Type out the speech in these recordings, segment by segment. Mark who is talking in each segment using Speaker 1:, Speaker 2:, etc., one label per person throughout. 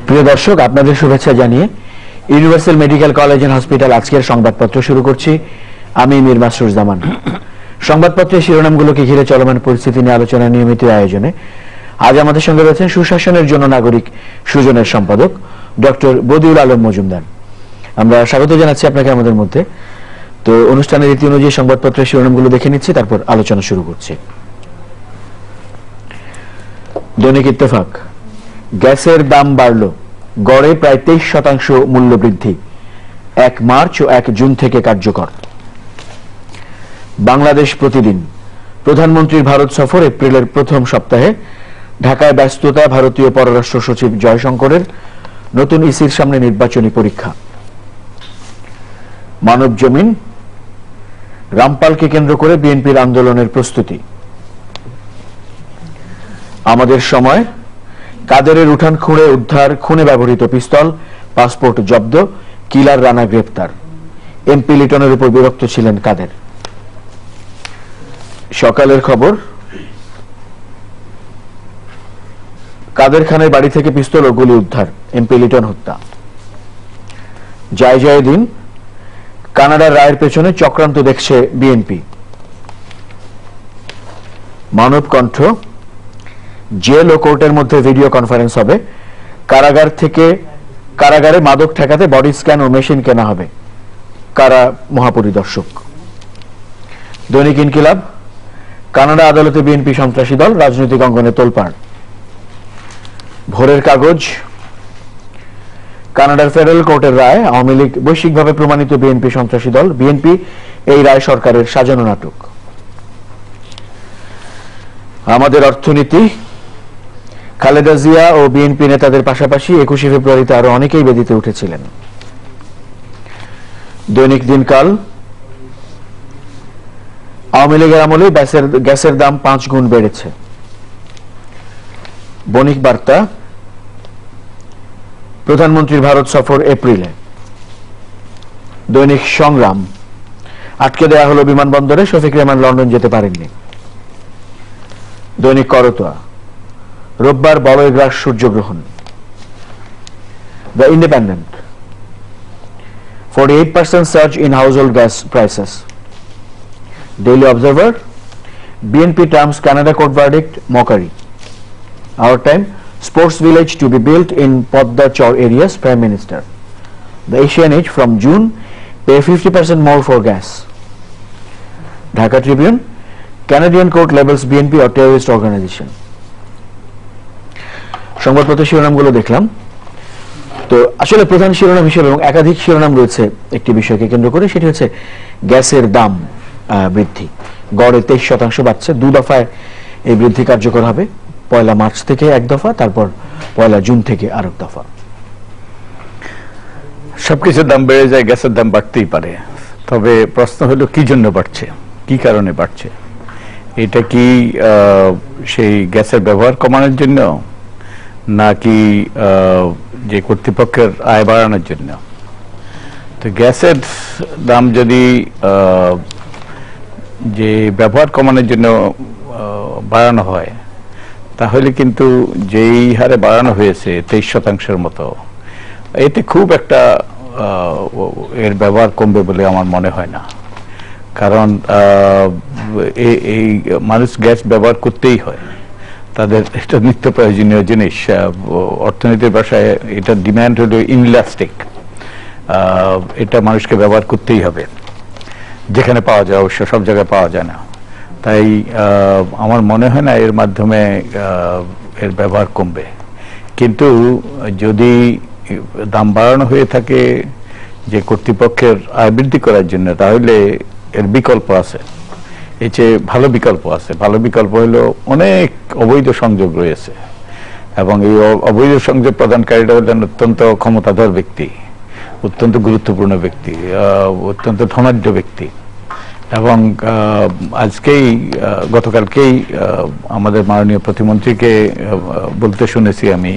Speaker 1: প্রিয় দর্শক, আপনাদের শুভেচ্ছা জানিয়ে universal medical college and hospital আজকের সংবাদপত্র শুরু করছি। আমি মীর মাসরুর জামান। সংবাদপত্রের শিরোনামগুলোকে ঘিরে চলমান পরিস্থিতি নিয়ে আলোচনা নিয়মিত আয়োজনে আজ আমাদের সঙ্গে রয়েছেন সুশাসনের জন্য নাগরিক সুজনের সম্পাদক ডক্টর বদিউল আলম মজুমদার। আমরা স্বাগত জানাচ্ছি আপনাকে আমাদের মধ্যে। তো অনুষ্ঠানের রীতি অনুযায়ী সংবাদপত্রের শিরোনামগুলো দেখে নিচ্ছি, তারপর আলোচনা শুরু করছি। দৈনিক ইত্তেফাক, গ্যাসের দাম বাড়ল, গড়ে প্রায় 23% মূল্য বৃদ্ধি, 1 মার্চ ও 1 জুন থেকে কার্যকর। বাংলাদেশ প্রতিদিন, প্রধানমন্ত্রীর ভারত সফর এপ্রিলের প্রথম সপ্তাহে, ঢাকায় ব্যস্ততা ভারতীয় পররাষ্ট্র সচিব জয়শঙ্করের, নতুন ইসির সামনে নির্বাচনী পরীক্ষা। মানব জমিন, রামপালকে কেন্দ্র করে বিএনপির আন্দোলনের প্রস্তুতি। আমাদের সময়, কাদেরের উঠান খুঁড়ে উদ্ধার খুনে ব্যবহৃত পিস্তল, পাসপোর্ট জব্দ, কিলার রানা গ্রেপ্তার। এমপি লিটনের উপর বিরক্ত ছিলেন কাদের। সকালের খবর, কাদের খানের বাড়ি থেকে পিস্তল ও গুলি উদ্ধার, এমপি লিটন হত্যা। জয় জয় দিন, কানাডার রায়ের পেছনে চক্রান্ত দেখছে বিএনপি। মানব কণ্ঠ, জেল ও কোর্টের মধ্যে ভিডিও কনফারেন্স হবে, কারাগারে মাদক ঠেকাতে বডি স্ক্যান ও মেশিন কেনা হবে, কারা মহাপরিদর্শক। দৈনিক ইনকিলাব, কানাডা আদালতে বিএনপি সন্ত্রাসী দল, রাজনৈতিক অঙ্গনে তোলপাড়। ভোরের কাগজ, কানাডার ফেডারেল কোর্টের রায়, আওয়ামী লীগ বৈশ্বিকভাবে প্রমাণিত বিএনপি সন্ত্রাসী দল, বিএনপি এই রায় সরকারের সাজানো নাটক। আমাদের অর্থনীতি, খালেদা জিয়া ও বিএনপি নেতাদের পাশাপাশি 21শে ফেব্রুয়ারিতে আরো অনেকেই বেদিতে উঠেছিলেন। দৈনিক দিনকাল, আওয়ামী লীগের আমলে গ্যাসের দাম 5 গুণ বেড়েছে। বণিক বার্তা, প্রধানমন্ত্রীর ভারত সফর এপ্রিলে। দৈনিক সংগ্রাম, আটকে দেয়া হলো বিমানবন্দরে, শফিক রেহমান লন্ডন যেতে পারেননি। দৈনিক করতোয়া, রোববার বড়ই গ্রাস সূর্যগ্রহণ। The independent, 48% surge in household gas prices. Daily Observer, BNP terms Canada court verdict mockery. Our Time, sports village to be built in Podda Chor areas, Prime Minister. The Asian Age, from June, pay 50% more for gas. Dhaka Tribune, Canadian court labels BNP a terrorist organization. সংবাদপত্রের শিরোনামগুলো দেখলাম। তো আসলে প্রধান শিরোনাম হিসেবে এবং একাধিক শিরোনাম রয়েছে একটি বিষয়কে কেন্দ্র করে, সেটি হচ্ছে গ্যাসের দাম বৃদ্ধি। গড়ে 23% বাড়ছে, 2 দফায় এই বৃদ্ধি কার্যকর হবে। 1 মার্চ থেকে 1 দফা, তারপর 1 জুন থেকে আরেক দফা।
Speaker 2: সবকিছুর দাম বেড়ে যায়, গ্যাসের দাম বাড়তেই পারে। তবে প্রশ্ন হলো কি জন্য বাড়ছে, কি কারণে বাড়ছে? এটা কি সেই গ্যাসের ব্যবহার কমানোর জন্য, নাকি যে কর্তৃপক্ষের আয় বাড়ানোর জন্য? তো গ্যাসের দাম যদি যে ব্যবহার কমানোর জন্য বাড়ানো হয়, তাহলে কিন্তু যেই হারে বাড়ানো হয়েছে 23% মতো, এতে খুব একটা এর ব্যবহার কমবে বলে আমার মনে হয় না। কারণ এই মানুষ গ্যাস ব্যবহার করতেই হয়, তাদের এটা নিত্য প্রয়োজনীয় জিনিস। অর্থনীতির ভাষায় এটা ডিমান্ড হলো ইনইলাস্টিক, এটা মানুষকে ব্যবহার করতেই হবে, যেখানে পাওয়া যায়, অবশ্য সব জায়গায় পাওয়া যায় না। তাই আমার মনে হয় না এর মাধ্যমে এর ব্যবহার কমবে। কিন্তু যদি দাম বাড়ানো হয়ে থাকে যে কর্তৃপক্ষের আয় বৃদ্ধি করার জন্য, তাহলে এর বিকল্প আছে, এর চেয়ে ভালো বিকল্প আছে। ভালো বিকল্প হলো অনেক অবৈধ সংযোগ রয়েছে, এবং এই অবৈধ সংযোগ প্রদানকারীরা হলেন অত্যন্ত ক্ষমতাধর ব্যক্তি, অত্যন্ত গুরুত্বপূর্ণ ব্যক্তি, অত্যন্ত ধনাঢ্য ব্যক্তি। এবং গতকালকেই আমাদের মাননীয় প্রতিমন্ত্রীকে বলতে শুনেছি আমি,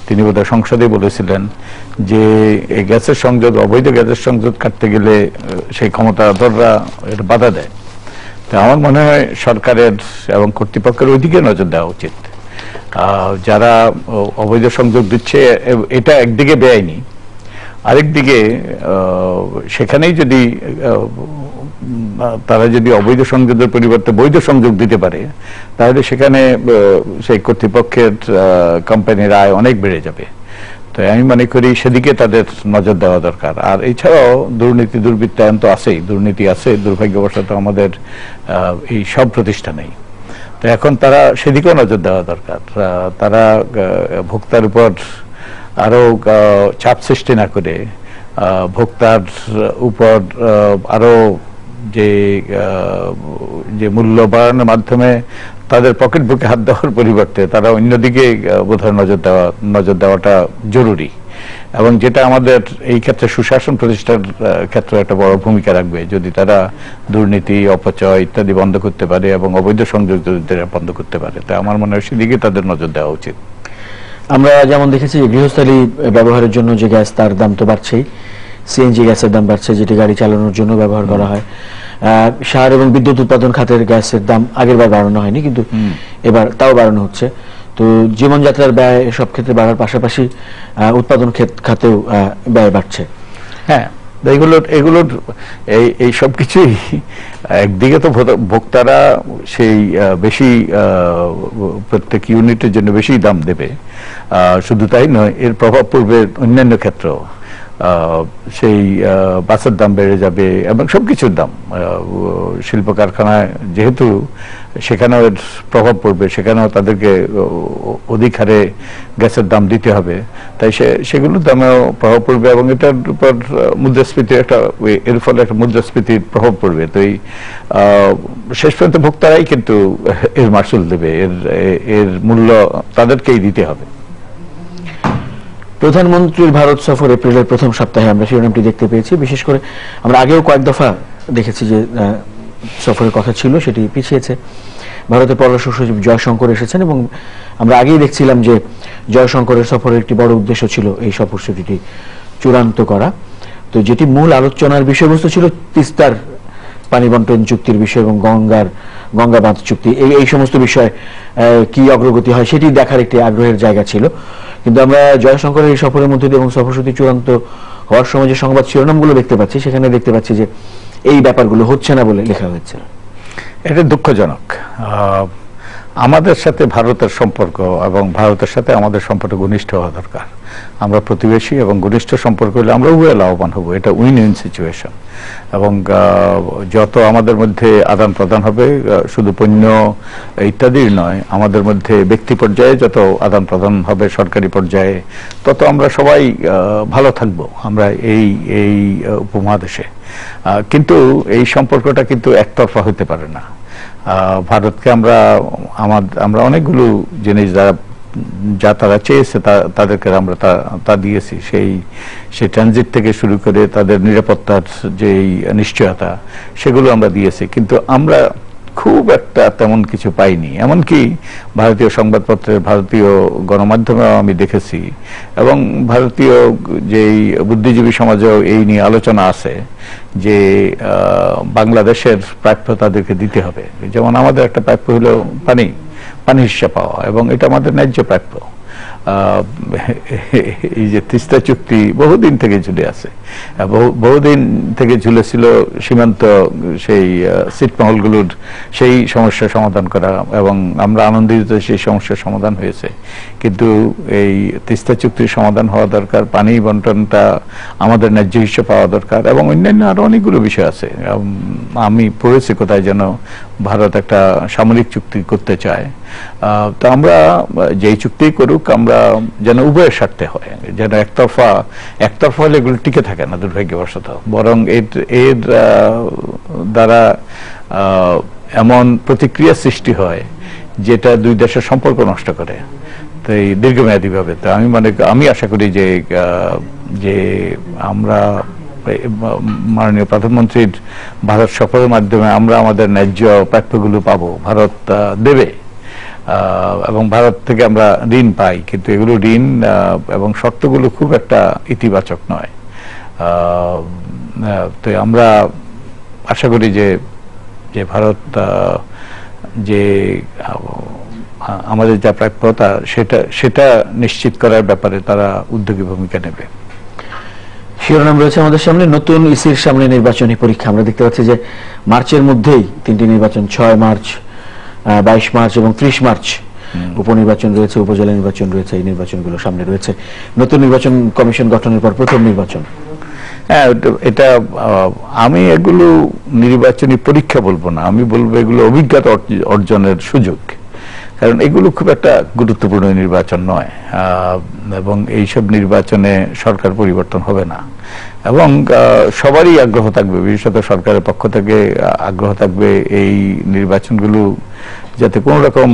Speaker 2: তিনি বোধহয় সংসদে বলেছিলেন যে এই গ্যাসের সংযোগ, অবৈধ গ্যাসের সংযোগ কাটতে গেলে সেই ক্ষমতাধররা এটা বাধা দেয়। তো আমার মনে হয় সরকারের এবং কর্তৃপক্ষের ওইদিকে নজর দেওয়া উচিত। যারা অবৈধ সংযোগ দিচ্ছে এটা একদিকে বেআইনি, আরেকদিকে সেখানেই যদি তারা যদি অবৈধ সংযোগের পরিবর্তে বৈধ সংযোগ দিতে পারে তাহলে সেখানে সেই কর্তৃপক্ষের কোম্পানির আয় অনেক বেড়ে যাবে। তো আমি মনে করি সেদিকে তাদের নজর দেওয়া দরকার। আর এছাড়াও দুর্নীতি দুর্বৃত্তায়ন তো আছেই, দুর্নীতি আছে দুর্ভাগ্যবশত আমাদের এই সব প্রতিষ্ঠানেই। তো এখন তারা সেদিকেও নজর দেওয়া দরকার। তারা ভোক্তার উপর আরো চাপ সৃষ্টি না করে ভোক্তার উপর আরো যে মূল্য বাড়ানোর মাধ্যমে তাদের পকেট বুকে হাত দেওয়ার পরিবর্তে তারা অন্যদিকে বোধহয় নজর দেওয়াটা জরুরি, এবং যেটা আমাদের এই ক্ষেত্রে সুশাসন প্রতিষ্ঠার ক্ষেত্রে একটা বড় ভূমিকা রাখবে যদি তারা দুর্নীতি, অপচয় ইত্যাদি বন্ধ করতে পারে এবং অবৈধ সংযোগ বন্ধ করতে পারে। তাই আমার মনে হয় সেদিকে তাদের নজর দেওয়া উচিত।
Speaker 1: আমরা যেমন দেখেছি গৃহস্থালী ব্যবহারের জন্য যে গ্যাস, তার দাম তো বাড়ছেই। সিএনজি গ্যাসের দাম বাড়ছে, যেটি গাড়ি চালানোর জন্য ব্যবহার করা হয়। সার এবং বিদ্যুৎ উৎপাদন খাতের গ্যাসের দাম আগের বার বাড়ানো হয়নি, কিন্তু এবার তাও বাড়ানো হচ্ছে। তো জীবনযাত্রার ব্যয় সব ক্ষেত্রে বাড়ার পাশাপাশি উৎপাদন খাতেও ব্যয় বাড়ছে।
Speaker 2: হ্যাঁ, এগুলোর এই সব কিছুই একদিকে তো ভোক্তারা সেই বেশি প্রত্যেক ইউনিটের জন্য বেশি দাম দেবে, শুধু তাই নয় এর প্রভাব পড়বে অন্যান্য ক্ষেত্রেও। সেই বাসের দাম বেড়ে যাবে এবং সবকিছুর দাম, শিল্প কারখানায় যেহেতু সেখানেও এর প্রভাব পড়বে, সেখানেও তাদেরকে অধিক হারে গ্যাসের দাম দিতে হবে, তাই সেগুলোর দামেও প্রভাব পড়বে এবং এটার উপর মুদ্রাস্ফীতির এর ফলে একটা মুদ্রাস্ফীতির প্রভাব পড়বে। তো এই শেষ পর্যন্ত ভোক্তারাই কিন্তু এর মাসুল দেবে, এর মূল্য তাদেরকেই দিতে হবে।
Speaker 1: প্রধানমন্ত্রীর ভারত সফর এপ্রিলের প্রথম সপ্তাহে আমরা শিরোনামটি দেখতে পেয়েছি। বিশেষ করে আমরা আগেও কয়েক দফা দেখেছি যে সফরের কথা ছিল, সেটি পিছিয়েছে। ভারতের পররাষ্ট্র সচিব জয়শঙ্কর এসেছেন এবং আমরা আগেই দেখছিলাম যে জয়শঙ্করের সফরের একটি বড় উদ্দেশ্য ছিল এই সফরসূচিটি চূড়ান্ত করা। তো যেটি মূল আলোচনার বিষয়বস্তু ছিল তিস্তার পানি বন্টন চুক্তির বিষয় এবং গঙ্গা বাঁধ চুক্তি, এই সমস্ত বিষয় কি অগ্রগতি হয় সেটি দেখার একটি আগ্রহের জায়গা ছিল। কিন্তু আমরা জয়শঙ্করের এই সফরের মধ্যে দিয়ে এবং সফরসূচি চূড়ান্ত হওয়ার সময় যে সংবাদ শিরোনামগুলো দেখতে পাচ্ছি, সেখানে দেখতে পাচ্ছি যে এই ব্যাপারগুলো হচ্ছে না বলে লেখা হয়েছে।
Speaker 2: এটা দুঃখজনক। আমাদের সাথে ভারতের সম্পর্ক এবং ভারতের সাথে আমাদের সম্পর্ক ঘনিষ্ঠ হওয়া দরকার। আমরা প্রতিবেশী এবং ঘনিষ্ঠ সম্পর্ক হলে আমরা উভয় লাভবান হব, এটা উইন উইন সিচুয়েশন। এবং যত আমাদের মধ্যে আদান প্রদান হবে, শুধু পণ্য ইত্যাদির নয়, আমাদের মধ্যে ব্যক্তি পর্যায়ে যত আদান প্রদান হবে সরকারি পর্যায়ে, তত আমরা সবাই ভালো থাকব আমরা এই উপমহাদেশে। কিন্তু এই সম্পর্কটা কিন্তু একতরফা হতে পারে না। ভারতকে আমরা অনেকগুলো জিনিস যা তারা চেয়েছে তাদেরকে আমরা তা দিয়েছি। সেই ট্রানজিট থেকে শুরু করে তাদের নিরাপত্তার যেই নিশ্চয়তা, সেগুলো আমরা দিয়েছি। কিন্তু আমরা খুব একটা তেমন কিছু পাইনি। এমনকি ভারতীয় সংবাদপত্রে, ভারতীয় গণমাধ্যমেও আমি দেখেছি এবং ভারতীয় যেই বুদ্ধিজীবী সমাজেও এই নিয়ে আলোচনা আছে যে বাংলাদেশের প্রাপ্য তাদেরকে দিতে হবে। যেমন আমাদের একটা প্রাপ্য হলো পানি হিস্সা পাওয়া, এবং এটা আমাদের ন্যায্য প্রাপ্য। এই যে তিস্তা চুক্তি বহুদিন থেকে ঝুলে আছে, বহুদিন থেকে ঝুলেছিল সীমান্ত সেই ছিটমহলগুলোর সেই সমস্যার সমাধান করা, এবং আমরা আনন্দিত সেই সমস্যার সমাধান হয়েছে। কিন্তু এই তিস্তা চুক্তির সমাধান হওয়া দরকার, পানি বন্টনটা আমাদের ন্যায্য হিস্সা পাওয়া দরকার, এবং অন্যান্য আরো অনেকগুলো বিষয় আছে। আমি পড়েছি কোথায় যেন ভারত একটা সামরিক চুক্তি করতে চায়। তো আমরা যেই চুক্তি করুক, আমরা যেন উভয়ের স্বার্থে হয়, যেন একতরফা হলে এগুলো টিকে থাকে না দুর্ভাগ্যবশত, বরং এর দ্বারা এমন প্রতিক্রিয়া সৃষ্টি হয় যেটা দুই দেশের সম্পর্ক নষ্ট করে, তো এই দীর্ঘমেয়াদী ভাবে। তো আমি আশা করি যে আমরা মাননীয় প্রধানমন্ত্রীর ভারত সফরের মাধ্যমে আমরা আমাদের ন্যায্য প্রাপ্যগুলো পাবো, ভারত দেবে, এবং ভারত থেকে আমরা ঋণ পাই, কিন্তু এগুলো ঋণ এবং শর্তগুলো খুব একটা ইতিবাচক নয়। তো আমরা আশা করি যে ভারত যে আমাদের যা প্রাপ্যতা সেটা নিশ্চিত করার ব্যাপারে তারা উদ্যোগী ভূমিকা নেবে।
Speaker 1: শিরোনাম রয়েছে আমাদের সামনে, নতুন ইসির সামনে নির্বাচনী পরীক্ষা। আমরা দেখতে পাচ্ছি যে মার্চের মধ্যেই 3টি নির্বাচন, 6 মার্চ, 22 মার্চ এবং 30 মার্চ উপনির্বাচন রয়েছে, উপজেলা নির্বাচন রয়েছে। এই নির্বাচনগুলো সামনে রয়েছে। নতুন নির্বাচন কমিশন গঠনের পর প্রথম নির্বাচন।
Speaker 2: হ্যাঁ, এটা আমি এগুলো নির্বাচনী পরীক্ষা বলবো না, আমি বলবো এগুলো অভিজ্ঞতা অর্জনের সুযোগ। কারণ এগুলো খুব একটা গুরুত্বপূর্ণ নির্বাচন নয়, এবং এইসব নির্বাচনে সরকার পরিবর্তন হবে না, এবং সবারই আগ্রহ থাকবে, বিশেষত সরকারের পক্ষ থেকে আগ্রহ থাকবে এই নির্বাচনগুলো যাতে কোনো রকম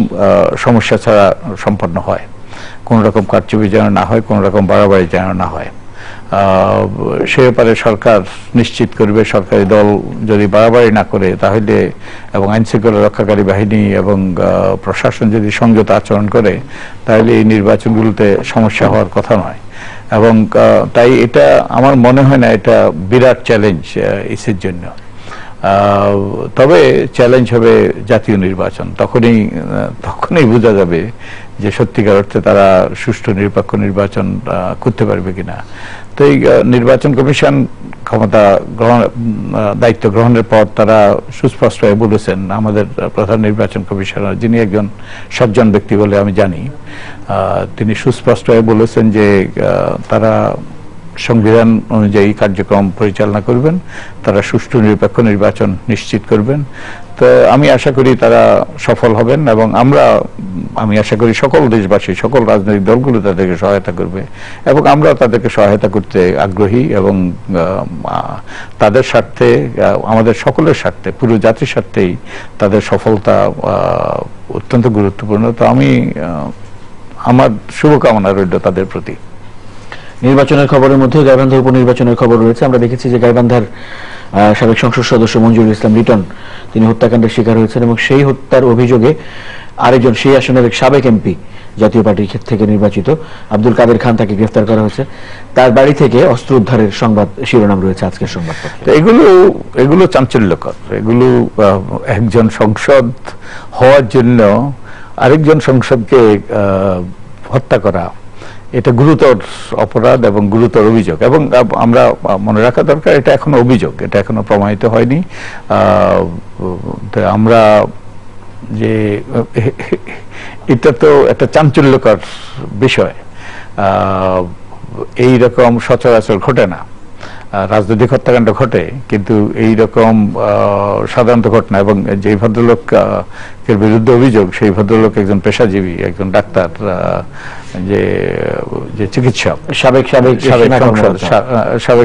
Speaker 2: সমস্যা ছাড়া সম্পন্ন হয়, কোনো রকম কারচুপি যেন না হয়, কোনো রকম বাড়াবাড়ি যেন না হয়। সে ব্যাপারে সরকার নিশ্চিত করবে। সরকারি দল যদি বাড়াবাড়ি না করে তাহলে, এবং আইনশৃঙ্খলা রক্ষাকারী বাহিনী এবং প্রশাসন যদি সংযত আচরণ করে, তাহলে এই নির্বাচনগুলোতে সমস্যা হওয়ার কথা নয়। এবং তাই এটা আমার মনে হয় না এটা বিরাট চ্যালেঞ্জ ইসির জন্য। তবে চ্যালেঞ্জ হবে জাতীয় নির্বাচন, তখনই বোঝা যাবে যে সত্যিকার অর্থে তারা সুষ্ঠু নিরপেক্ষ নির্বাচন করতে পারবে কিনা। তো এই নির্বাচন কমিশন ক্ষমতা দায়িত্ব গ্রহণের পর তারা সুস্পষ্ট হয়ে বলেছেন, আমাদের প্রধান নির্বাচন কমিশনার, যিনি একজন সজ্জন ব্যক্তি বলে আমি জানি, তিনি সুস্পষ্ট হয়ে বলেছেন যে তারা সংবিধান অনুযায়ী কার্যক্রম পরিচালনা করবেন, তারা সুষ্ঠু নিরপেক্ষ নির্বাচন নিশ্চিত করবেন। তো আমি আশা করি তারা সফল হবেন, এবং আমি আশা করি সকল দেশবাসী, সকল রাজনৈতিক দলগুলো তাদেরকে সহায়তা করবে, এবং আমরা তাদেরকে সহায়তা করতে আগ্রহী, এবং তাদের স্বার্থে, আমাদের সকলের স্বার্থে, পুরো জাতির স্বার্থেই তাদের সফলতা অত্যন্ত গুরুত্বপূর্ণ। তো আমার শুভকামনা রইল তাদের প্রতি।
Speaker 1: নির্বাচনের খবরের মধ্যে গাইবান্ধা উপনির্বাচনের খবর রয়েছে। আমরা দেখেছি যে গাইবান্ধার সাবেক সংসদ সদস্য মঞ্জুরুল ইসলাম লিটন, তিনি হত্যাকাণ্ডের শিকার হয়েছেন, এবং সেই হত্যার অভিযোগে আরেকজন সেই আসনের সাবেক এমপি, জাতীয় পার্টির থেকে নির্বাচিত আব্দুল কাদের খান, তাকে গ্রেফতার করা হয়েছে। তার বাড়ি থেকে অস্ত্র উদ্ধারের সংবাদ শিরোনাম রয়েছে আজকের সংবাদপত্রে।
Speaker 2: এগুলো চাঞ্চল্যকর। এগুলো একজন সংসদ হওয়ার জন্য আরেকজন সংসদকে হত্যা করা, এটা গুরুতর অপরাধ এবং গুরুতর অভিযোগ। এবং আমরা মনে রাখা দরকার, এটা এখনো অভিযোগ, এটা এখনো প্রমাণিত হয়নি। আমরা যে এটা তো একটা চাঞ্চল্যকর বিষয়, এই রকম সচরাচর ঘটে না। রাজনৈতিক হত্যাকাণ্ড ঘটে, কিন্তু এই রকম সাধারণত ঘটনা। এবং যে ভদ্রলোকের বিরুদ্ধে অভিযোগ, সেই ভদ্রলোক একজন পেশাজীবী, একজন ডাক্তার, যে চিকিৎসক, সাবেক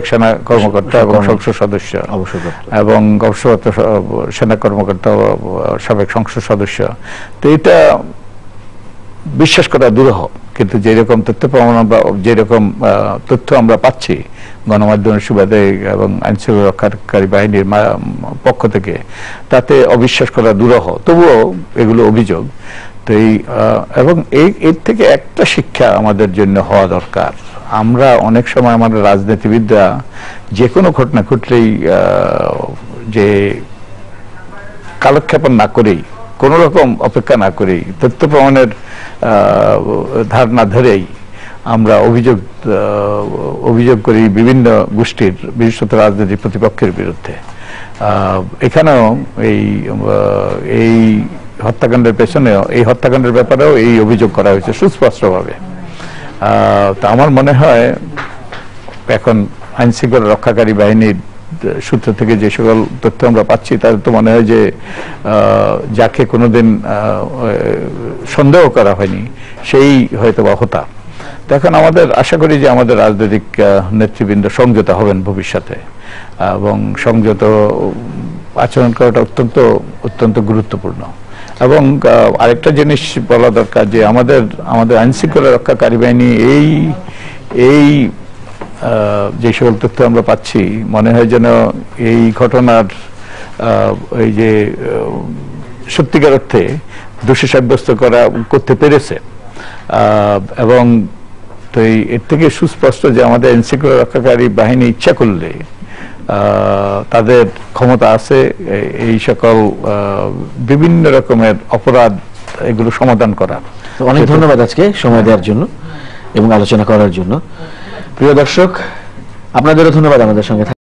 Speaker 2: সেনা কর্মকর্তা এবং সংসদ সদস্য, এবং অবসরপ্রাপ্ত সেনা কর্মকর্তা, সাবেক সংসদ সদস্য। তো এটা বিশ্বাস করা দুরূহ, কিন্তু যেরকম তথ্য প্রমাণ বা যেরকম তথ্য আমরা পাচ্ছি গণমাধ্যমের সুবাদে এবং আইনশৃঙ্খলা রক্ষাকারী বাহিনীর পক্ষ থেকে, তাতে অবিশ্বাস করা দুরূহ। তবুও এগুলো অভিযোগ। তো এবং এর থেকে একটা শিক্ষা আমাদের জন্য হওয়া দরকার। আমরা অনেক সময় আমাদের রাজনীতিবিদরা যে কোনো ঘটনা ঘটলেই যে কালক্ষেপণ না করেই, কোন রকম অপেক্ষা না করেই, তথ্য প্রমাণের ধার না ধরেই আমরা অভিযোগ করি বিভিন্ন গোষ্ঠীর, বিশেষত রাজনৈতিক প্রতিপক্ষের বিরুদ্ধে। এখানেও এই হত্যাকাণ্ডের পেছনেও, এই হত্যাকাণ্ডের ব্যাপারেও এই অভিযোগ করা হয়েছে সুস্পষ্টভাবে। তা আমার মনে হয় এখন আইনশৃঙ্খলা রক্ষাকারী বাহিনীর সূত্র থেকে যে সকল তথ্য আমরা পাচ্ছি, তার তো মনে হয় যে যাকে কোনোদিন সন্দেহ করা হয়নি সেই হয়তো বা হতা। তো এখন আমাদের আশা করি যে আমাদের রাজনৈতিক নেতৃবৃন্দ সংযত হবেন ভবিষ্যতে, এবং সংযত আচরণ করাটা অত্যন্ত গুরুত্বপূর্ণ। এবং আরেকটা জিনিস বলা দরকার যে আমাদের আইনশৃঙ্খলা রক্ষাকারী বাহিনী এই যে সকল তথ্য আমরা পাচ্ছি, মনে হয় যেন এই ঘটনার এই যে সত্যিকার অর্থে দোষী সাব্যস্ত করতে পেরেছে। এবং তো এর থেকে সুস্পষ্ট যে আমাদের আইনশৃঙ্খলা রক্ষাকারী বাহিনী ইচ্ছা করলে তাদের ক্ষমতা আছে এই সকল বিভিন্ন রকমের অপরাধ এগুলো সমাধান করা।
Speaker 1: অনেক ধন্যবাদ আজকে সময় দেওয়ার জন্য এবং আলোচনা করার জন্য। প্রিয় দর্শক, আপনাদেরও ধন্যবাদ আমাদের সঙ্গে